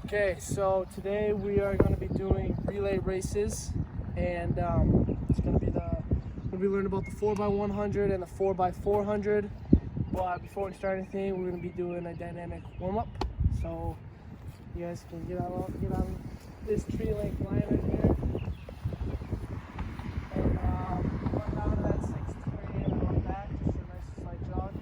Okay, so today we are going to be doing relay races, and it's going to be we'll be learning about the 4x100 and the 4x400. But before we start anything, we're going to be doing a dynamic warm-up. So you guys can get on this tree length line right here, and run down to that 6-3 and run back, just a nice slight jog.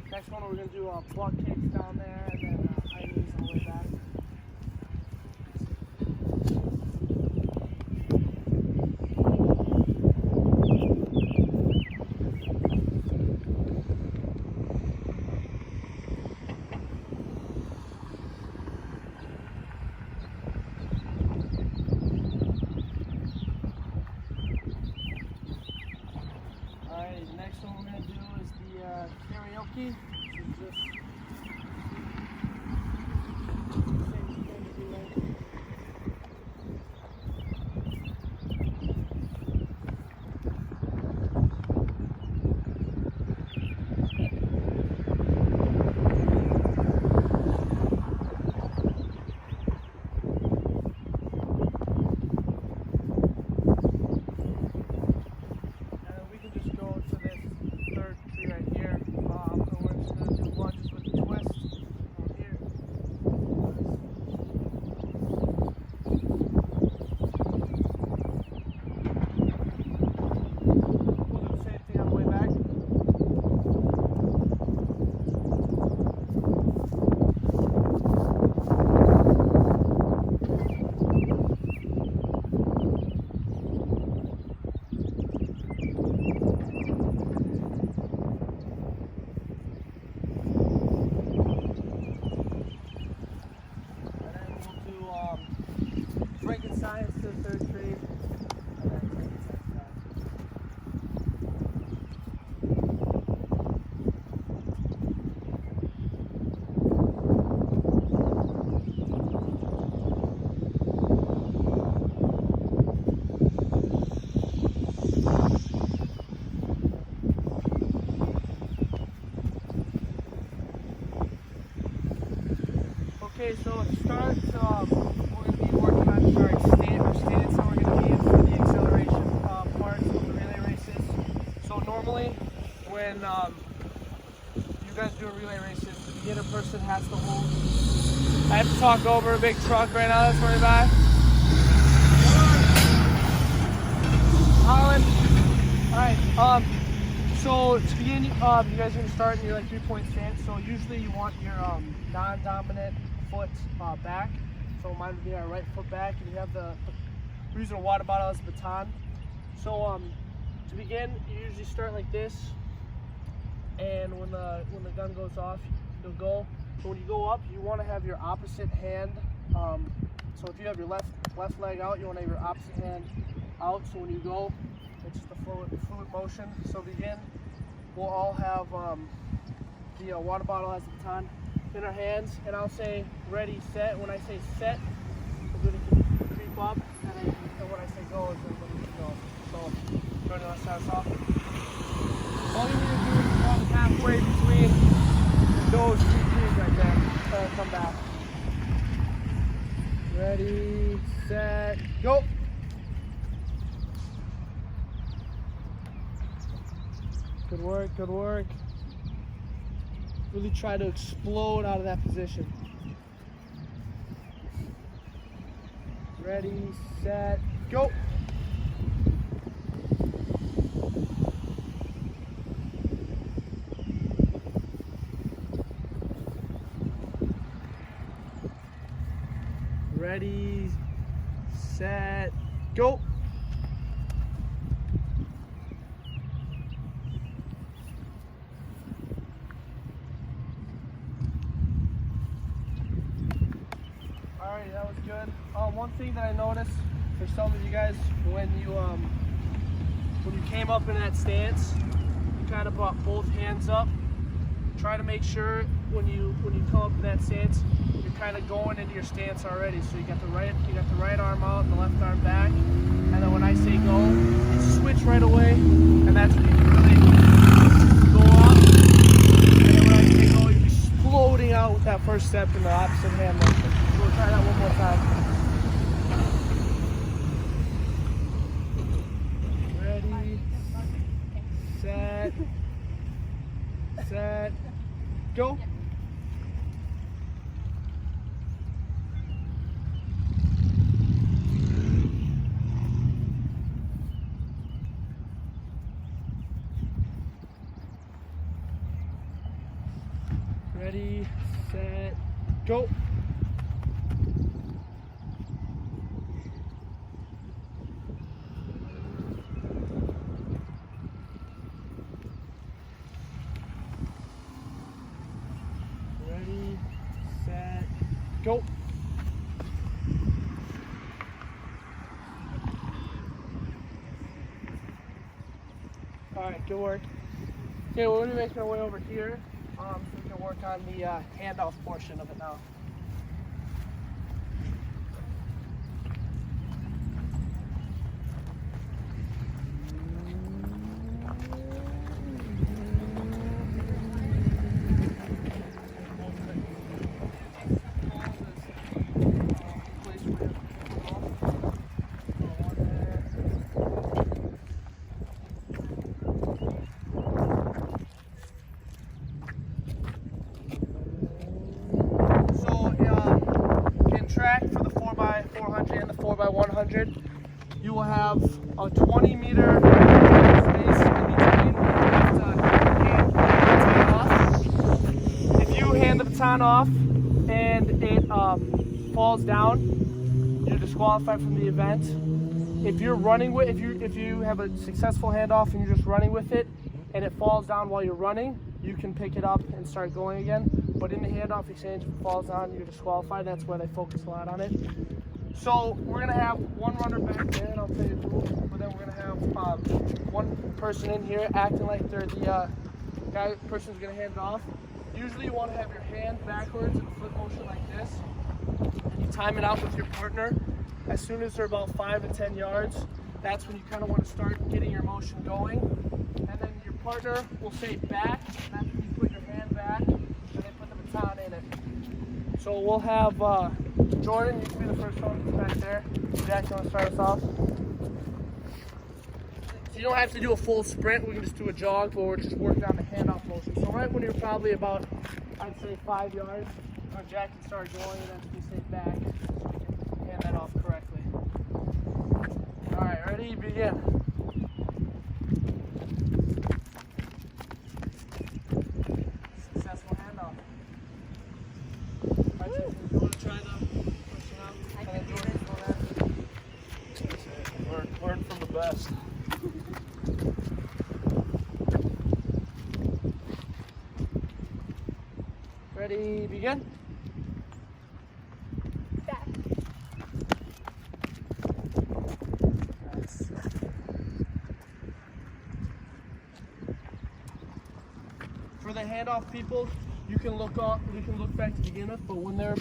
Next one, we're going to do butt kicks down there, and then high knees on the way back. Alright, next one we're going to do is the karaoke. Drinking science to the third tree, and then drinking science Okay, so to start, we're going to be working on our stance, so we're going to be for the acceleration parts of the relay races. So normally, when you guys do a relay races, the beginner person has to hold. I have to talk over a big truck right now that's running by. Holland. Alright, so to begin, you guys are going to start in your 3-point stance. So usually you want your non-dominant foot back. So mine would be our right foot back, and you have we're using a water bottle as a baton. So to begin, you usually start like this, and when the gun goes off, you'll go. So when you go up, you want to have your opposite hand. So if you have your left leg out, you want to have your opposite hand out. So when you go, it's just a fluid motion. So begin, we'll all have the water bottle as a baton in our hands, and I'll say ready, set. When I say set, we're going to creep up, and when I say go, is everybody can go. So, Jordan, let's start us off. All you need to do is walk halfway between those two trees right there, and come back. Ready, set, go! Good work, good work. Really try to explode out of that position. Ready, set, go! Ready, set, go! Alright, that was good. One thing that I noticed for some of you guys, when you came up in that stance, you kind of brought both hands up. Try to make sure when you come up in that stance, you're kind of going into your stance already. So you got the right arm out and the left arm back, and then when I say go, you switch right away, and that's when you can really go up. And then when I say go, you're exploding out with that first step in the opposite hand motion. So we'll try that one more time. Ready, set, go. Ready, set, go. Ready, set, go. All right, good work. Okay, we're gonna make our way over here. So we can work on the handoff portion of it now. Track for the 4x400 and the 4x100, you will have a 20-meter space in between. You have to hand the baton off. If you hand the baton off and it falls down, you're disqualified from the event. If you're running with, if you have a successful handoff and you're just running with it, and it falls down while you're running, you can pick it up and start going again. But in the handoff exchange, if it falls down, you're disqualified. That's where they focus a lot on it. So we're gonna have one runner back there, and I'll tell you the rules. But then we're gonna have one person in here acting like they're the person's gonna hand it off. Usually, you want to have your hand backwards in a flip motion like this. And you time it out with your partner. As soon as they're about 5 to 10 yards, that's when you kind of want to start getting your motion going. And then your partner will say back, and that's when you put your hand back, and then put the baton in it. So we'll have Jordan, you can be the first one back there. Jack, you want to start us off? So you don't have to do a full sprint, we can just do a jog, but we're just working on the handoff motion. So right when you're probably about, I'd say 5 yards, Jack can start going, and then we say back, and hand that off correctly. All right, ready, begin. Successful handoff. All right, Tiffany, you want to try the pushing out? I can do it. Learn from the best. Ready, begin. Back. Nice. For the handoff people, you can look up, you can look back to begin with, but when they're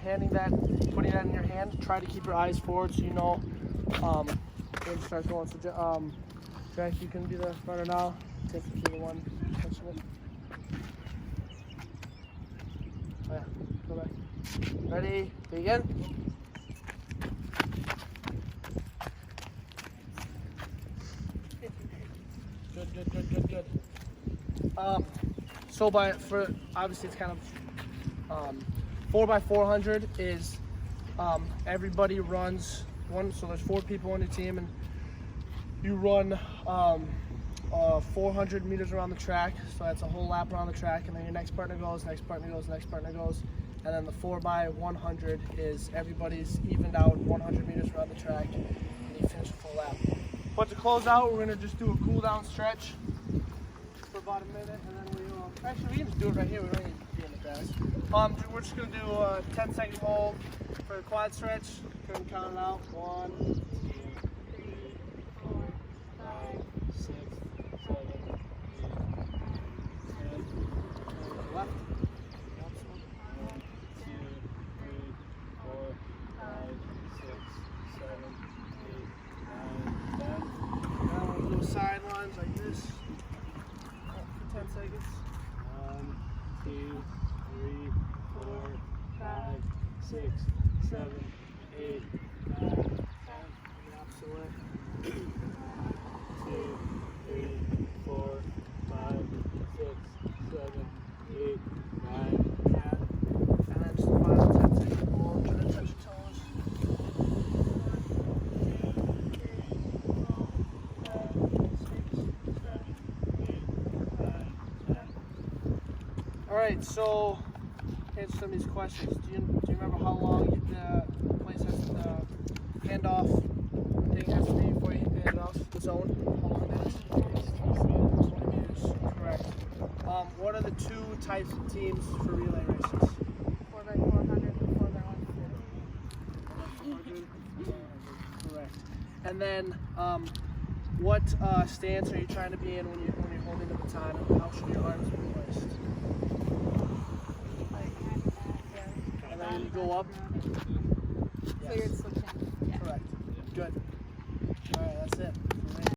handing that, putting that in your hand, try to keep your eyes forward so you know when to start going. So Jack, you can be the runner now. Take it to the one touching it. Oh yeah, go back. Ready, begin. Good. So obviously it's kind of 4x400 is everybody runs one. So there's 4 people on your team, and you run 400 meters around the track. So that's a whole lap around the track, and then your next partner goes, next partner goes, next partner goes, and then the 4x100 is everybody's evened out 100 meters around the track, and you finish a full lap. But to close out, we're gonna just do a cool down stretch for about a minute, and then we actually we can just do it right here. We don't need to be in the fast. We're just gonna do a 10-second hold for the quad stretch. Go ahead and count it out. 1, 2, 3, 4, 5, 6, 7, 8, 9, 10. Left. 1, 2, 3, 4, 5, 6, 7, 8, 9, 10. Now we'll do sidelines like this for 10 seconds. 1, 2, 3, 4, 5, 6, 7, 8, 9, 10. The opposite way. 2, 3, 4, 5, 6, 7, 8, 9, 10. And then just the final 10-second hold. Try to touch your toes. 1, 2, 3, 4, 5, 6, 7, 8, 9, 10. All right, so answer some of these questions. Do you remember how long the place has the handoff thing has to be before you hand it off the zone? How long that is? 20 meters. Correct. What are the two types of teams for relay races? 4x400 and 4x150. Correct. And then, what stance are you trying to be in when you're holding the baton, and how should your arms be placed? And then you go up. So you're switching. Yeah. Correct. Good. All right, that's it.